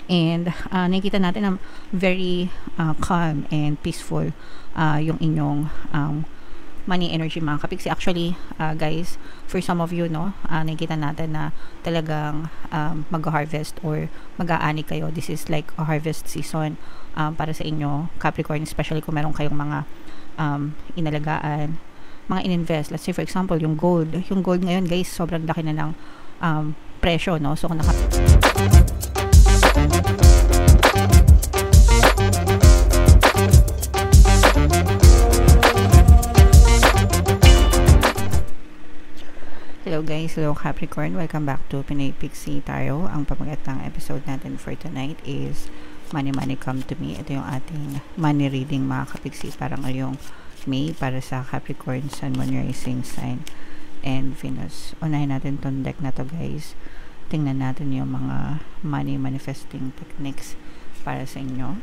And nakikita natin na very calm and peaceful yung inyong money energy mga kapiksi. Actually, guys, for some of you, no, nakikita natin na talagang mag-harvest or mag-aani kayo. This is like a harvest season para sa inyo, Capricorn, especially kung meron kayong mga inalagaan, mga ininvest. Let's say, for example, yung gold. Yung gold ngayon, guys, sobrang laki na ng presyo, no? So, kung Hello guys, hello Capricorn, welcome back to Pinoy Pixie Tarot. Ang pamagatang episode natin for tonight is Money Money Come to Me. Ito yung ating money reading mga Kapixie para ngayong May para sa Capricorn, Sun, Moon, Rising Sign, and Venus. Unahin natin tong deck na to guys. Tingnan natin yung mga money manifesting techniques para sa inyo.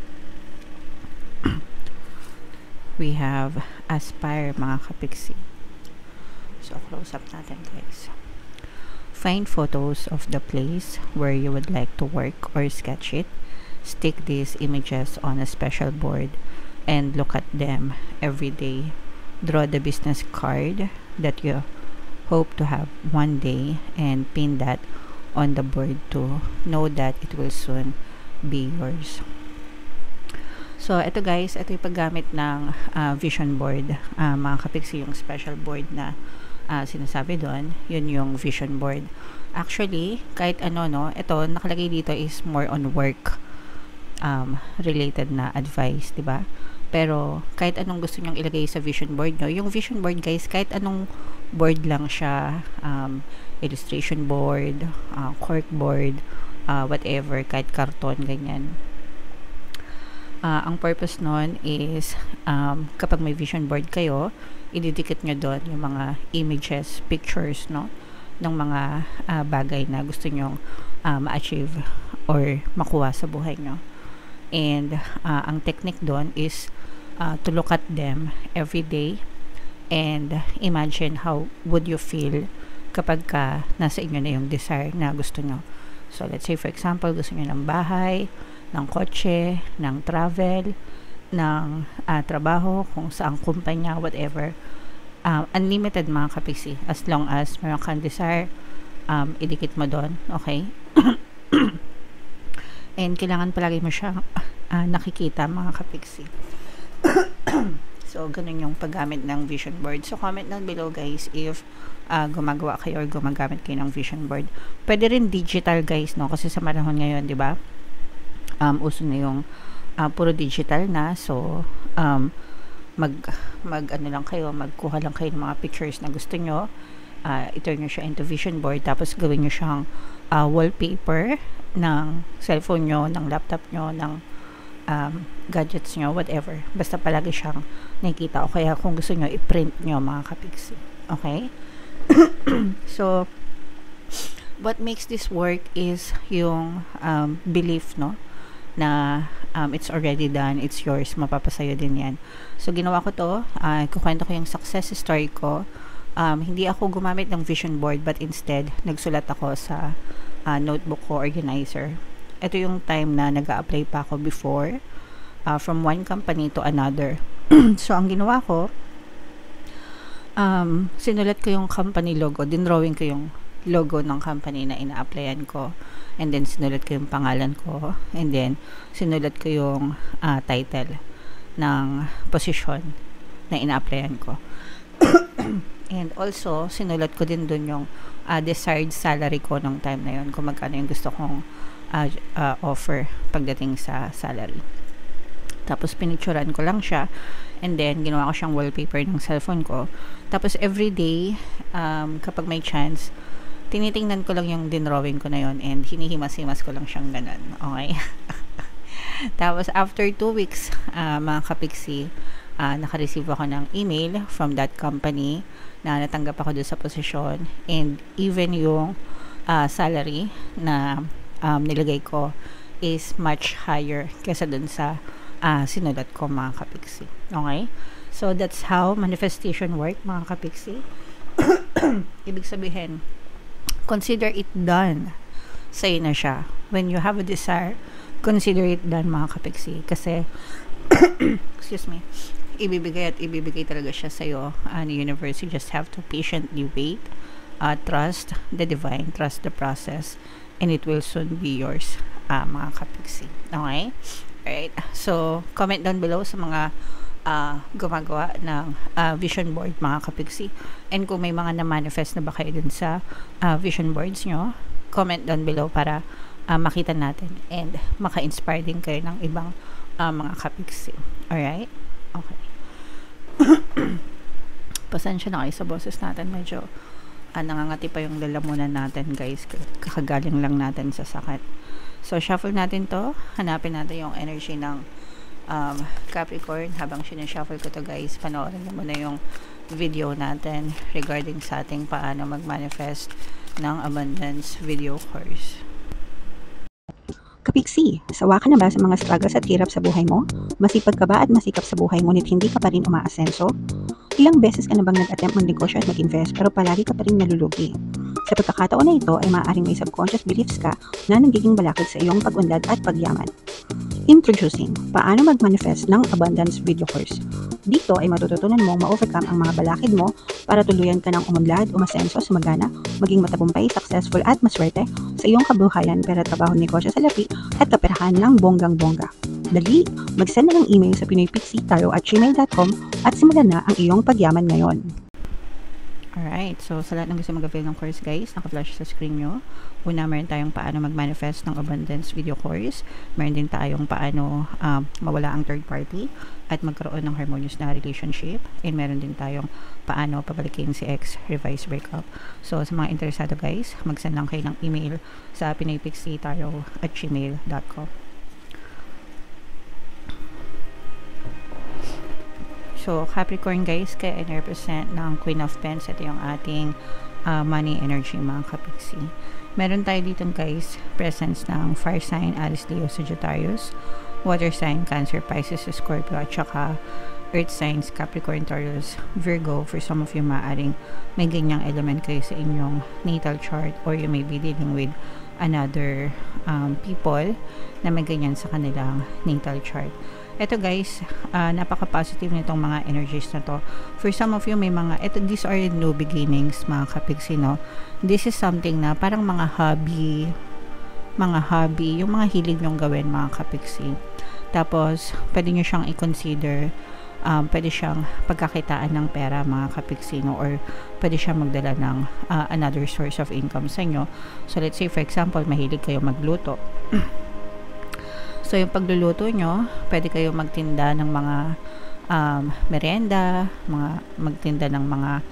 We have Aspire mga Kapixie. So, close up natin guys. Find photos of the place where you would like to work or sketch it. Stick these images on a special board and look at them every day. Draw the business card that you hope to have one day and pin that on the board to know that it will soon be yours. So, ito guys, ito yung paggamit ng vision board. Mga Kapixie, yung special board na sinasabi doon, yun yung vision board. Actually, kahit ano, no, ito, nakalagay dito is more on work related na advice, diba? Pero, kahit anong gusto nyong ilagay sa vision board nyo, yung vision board, guys, kahit anong board lang siya, illustration board, cork board, whatever, kahit karton, ganyan. Ang purpose nun is, kapag may vision board kayo, ididikit nyo doon yung mga images, pictures, no, ng mga bagay na gusto nyong ma-achieve or makuha sa buhay nyo. And ang technique doon is to look at them every day and imagine how would you feel kapag nasa inyo na yung desire na gusto nyo. So, let's say for example, gusto nyo ng bahay, ng kotse, ng travel, ng trabaho, kung saang kumpanya, whatever. Unlimited mga Kapixie, as long as meron kang desire, idikit mo doon, okay? And kailangan palagi mo siyang nakikita mga Kapixie. So, ganun yung paggamit ng vision board. So, comment down below guys if gumagawa kayo or gumagamit kayo ng vision board. Pwede rin digital guys, no? Kasi sa panahon ngayon, di ba? Uso na yung puro digital na. So, ano lang kayo, magkuha lang kayo ng mga pictures na gusto nyo. I-turn nyo siya into vision board. Tapos, gawin nyo siyang wallpaper ng cellphone nyo, ng laptop nyo, ng gadgets nyo, whatever. Basta palagi siyang nakikita. O kaya kung gusto nyo, i-print nyo mga Kapixie. Okay? So, what makes this work is yung belief, no? Na it's already done, it's yours, mapapasayo din yan. So, ginawa ko to, kukwento ko yung success story ko. Hindi ako gumamit ng vision board, but instead, nagsulat ako sa notebook ko, organizer. Ito yung time na nag-a-apply pa ako before, from one company to another. So, ang ginawa ko, sinulat ko yung company logo, dinrawing ko yung logo ng company na ina-applyan ko, and then sinulat ko yung pangalan ko, and then sinulat ko yung title ng position na ina-applyan ko. And also sinulat ko din dun yung desired salary ko nung time na yun, kung magkano yung gusto kong offer pagdating sa salary. Tapos pinicturan ko lang siya, and then ginawa ko siyang wallpaper ng cellphone ko. Tapos everyday, kapag may chance, tinitingnan ko lang yung dinrawing ko na yon and hinihimas-himas ko lang siyang ganun. Okay? Tapos, after 2 weeks, mga Kapixie, naka-receive ako ng email from that company na natanggap ako doon sa posisyon, and even yung salary na nilagay ko is much higher kesa doon sa sinulat ko mga Kapixie. Okay? So, that's how manifestation work mga Kapixie. Ibig sabihin, consider it done. Sa'yo na siya. When you have a desire consider it done mga kapiksi, kasi excuse me, ibibigay talaga siya sa'yo ni universe. You just have to patiently wait, trust the divine, trust the process, and it will soon be yours, mga kapiksi. Okay? Alright, so comment down below sa mga gumagawa ng vision board mga kapiksi, and kung may mga na-manifest na ba kayo dun sa vision boards nyo, comment down below para makita natin and maka-inspire din kayo ng ibang mga kapiksi. Alright? Okay. Pasensya na kayo sa boses natin, medyo nangangati pa yung lalamunan natin guys, kakagaling lang natin sa sakit. So shuffle natin to, hanapin natin yung energy ng Capricorn. Habang sinashuffle ko to guys, panoorin naman na yung video natin regarding sa ating paano mag-manifest ng abundance video course. Kapiksi, sawa ka na ba sa mga struggles at hirap sa buhay mo? Masipag ka ba at masikap sa buhay ngunit hindi ka pa rin umaasenso? Ilang beses ka na bang nag-attempt mag-negosyo at mag-invest pero palagi ka pa rin nalulugi? Sa pagkakataon na ito ay maaaring may subconscious beliefs ka na nagiging balakid sa iyong pag-unlad at pagyaman. Introducing, paano mag-manifest ng abundance video course. Dito ay matututunan mong ma-overcome ang mga balakid mo para tuluyan ka ng umunlad, umasenso, sumagana, maging matagumpay, successful at maswerte sa iyong kabuhayan, pera, trabaho, negosyo, salapi at kaperahan ng bonggang-bongga. Dali, mag-send na ng email sa pinoypixie@gmail.com at simulan na ang iyong pagyaman ngayon. Alright, so sa lahat ng gusto mag-avail ng course guys, naka-flash sa screen nyo. Una, meron tayong paano mag-manifest ng abundance video course. Meron din tayong paano mawala ang third party at magkaroon ng harmonious na relationship. And meron din tayong paano pabalikin si ex, revise, breakup. So sa mga interesado guys, mag-send lang kayo ng email sa pinoypixie@gmail.com. So, Capricorn guys, kaya in-represent ng Queen of Pens. Ito yung ating money energy mga kapiksi. Meron tayo dito guys, presence ng fire sign, Aries, Leo, Sagittarius, water sign, Cancer, Pisces, Scorpio, at saka earth signs, Capricorn, Taurus, Virgo. For some of you, maaaring may ganyang element kayo sa inyong natal chart, or you may be dealing with another people na may ganyan sa kanilang natal chart. Ito guys, napaka-positive nitong mga energies na to. For some of you, may mga, these are new beginnings mga kapiksi, no? This is something na parang mga hobby, yung mga hilig nyong gawin mga kapiksi. Tapos, pwede nyo siyang i-consider, pwede siyang pagkakitaan ng pera mga kapiksi, no? Or pwede siyang magdala ng another source of income sa inyo. So, let's say for example, mahilig kayo magluto. So, yung pagluluto nyo, pwede kayo magtinda ng mga merienda, magtinda ng mga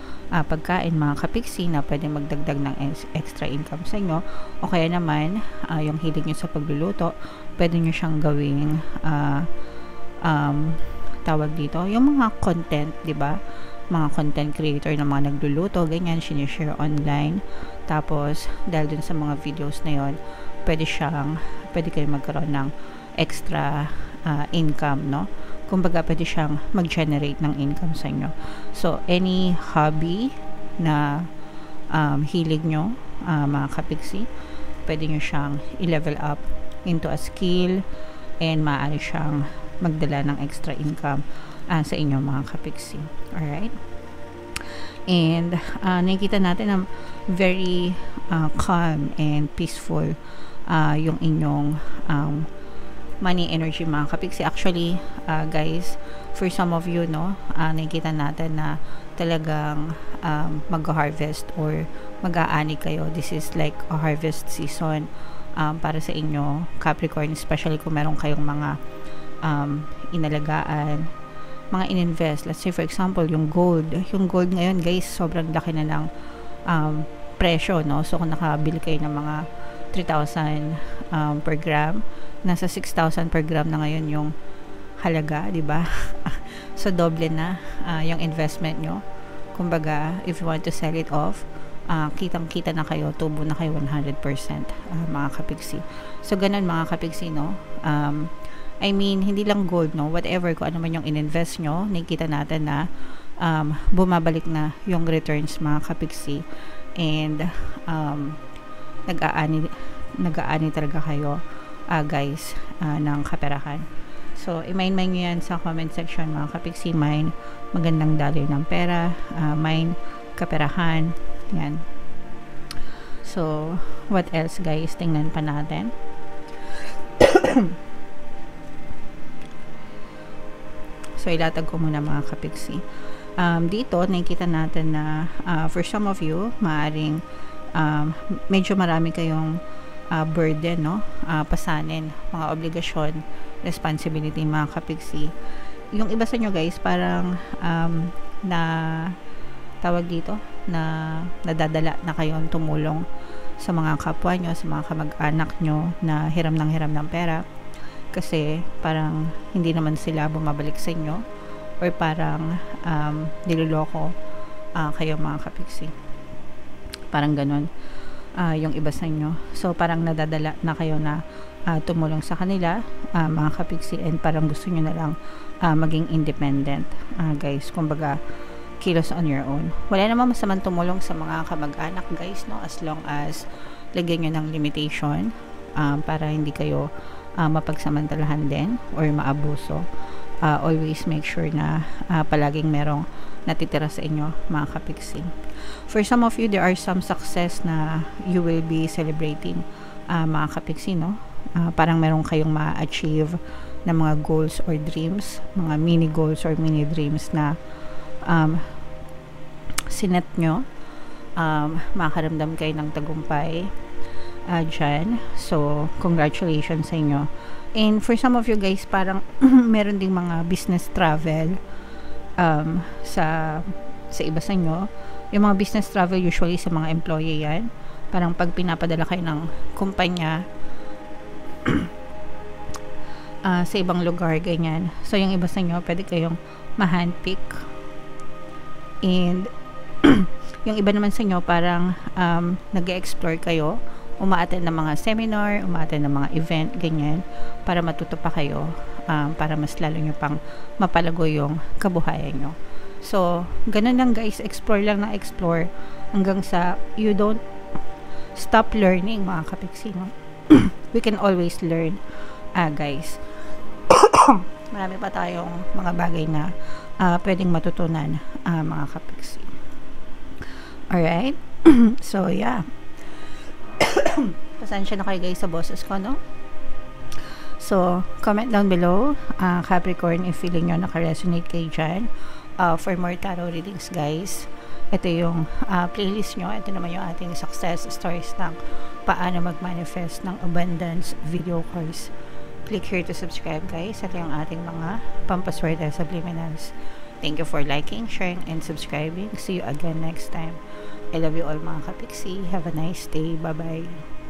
pagkain, mga kapiksi na pwede magdagdag ng extra income sa inyo. O kaya naman, yung hilig nyo sa pagluluto, pwede nyo siyang gawing tawag dito, yung mga content, di ba? Mga content creator na mga nagluluto, ganyan, sinishare online. Tapos, dahil dun sa mga videos na yon, pwede kayo magkaroon ng extra income, no? Kumbaga, pwede siyang mag-generate ng income sa inyo. So, any hobby na hilig nyo, mga kapiksi, pwede nyo siyang i-level up into a skill, and maaari siyang magdala ng extra income sa inyong mga kapiksi. Alright? And nakikita natin na very calm and peaceful yung inyong money energy mga kapiksi. Actually, guys, for some of you, no, nakikita natin na talagang mag-harvest or mag-aani kayo. This is like a harvest season para sa inyo, Capricorn, especially kung meron kayong mga inalagaan, mga ininvest. Let's say for example, yung gold ngayon guys, sobrang laki na ng presyo, no? So kung nakabili kayo ng mga 3,000 per gram, nasa 6,000 per gram na ngayon yung halaga, di ba? So doble na yung investment nyo. Kumbaga, if you want to sell it off, kitang-kita na kayo, tubo na kayo 100%, mga kapiksi. So ganun mga kapiksi, no? I mean, hindi lang gold, no? Whatever, kung ano man yung ininvest nyo, nakikita natin na bumabalik na yung returns, mga kapiksi. And nag-aani talaga kayo guys, ng kaperahan. So, i-mine nyo yan sa comment section mga kapiksi. Mine, magandang daloy ng pera. Mine, kaperahan. Yan. So, what else guys? Tingnan pa natin. So, ilatag ko muna mga kapiksi. Dito, nakikita natin na for some of you, maaring medyo marami kayong burden, no? Pasanin, mga obligasyon, responsibility, mga kapiksi. Yung iba sa inyo guys, parang na tawag dito, na nadadala na kayong tumulong sa mga kapwa nyo, sa mga kamag-anak nyo na hiram ng pera. Kasi parang hindi naman sila bumabalik sa inyo, or parang niloloko kayo mga kapiksi. Parang ganun yung iba sa inyo. So parang nadadala na kayo na tumulong sa kanila mga kapiksi, and parang gusto nyo na lang maging independent guys. Kumbaga kilos on your own. Wala namang masamang tumulong sa mga kamag-anak guys, no, as long as lagyan nyo ng limitation para hindi kayo mapagsamantalahan din or maabuso. Always make sure na palaging merong natitira sa inyo mga kapiksi. For some of you, there are some success na you will be celebrating mga kapiksi, no? Parang meron kayong ma-achieve na mga goals or dreams, mga mini goals or mini dreams na sinet nyo. Makaramdam kayo ng tagumpay dyan. So, congratulations sa inyo. And for some of you guys, parang meron ding mga business travel sa iba sa inyo. Yung mga business travel usually sa mga employee yan. Parang pag pinapadala kayo ng kumpanya sa ibang lugar, ganyan. So, yung iba sa inyo, pwede kayong ma-handpick. And yung iba naman sa inyo, parang nag-explore kayo, umaattend ng mga seminar, umaattend ng mga event, ganyan, para matuto pa kayo, para mas lalo nyo pang mapalago yung kabuhayan nyo. So, ganun lang guys, explore lang na explore hanggang sa you don't stop learning mga kapiksi, no? We can always learn guys. Marami pa tayong mga bagay na pwedeng matutunan mga kapiksi. Alright? So, yeah. Pasensya na kayo guys sa boses ko, no? So, comment down below, Capricorn, if feeling nyo naka-resonate kayo dyan. For more tarot readings, guys. Ito yung playlist nyo. Ito naman yung ating success stories ng paano mag-manifest ng abundance video course. Click here to subscribe, guys. Ito yung ating mga pampaswerte subliminals. Thank you for liking, sharing, and subscribing. See you again next time. I love you all mga kapiksi. Have a nice day. Bye-bye.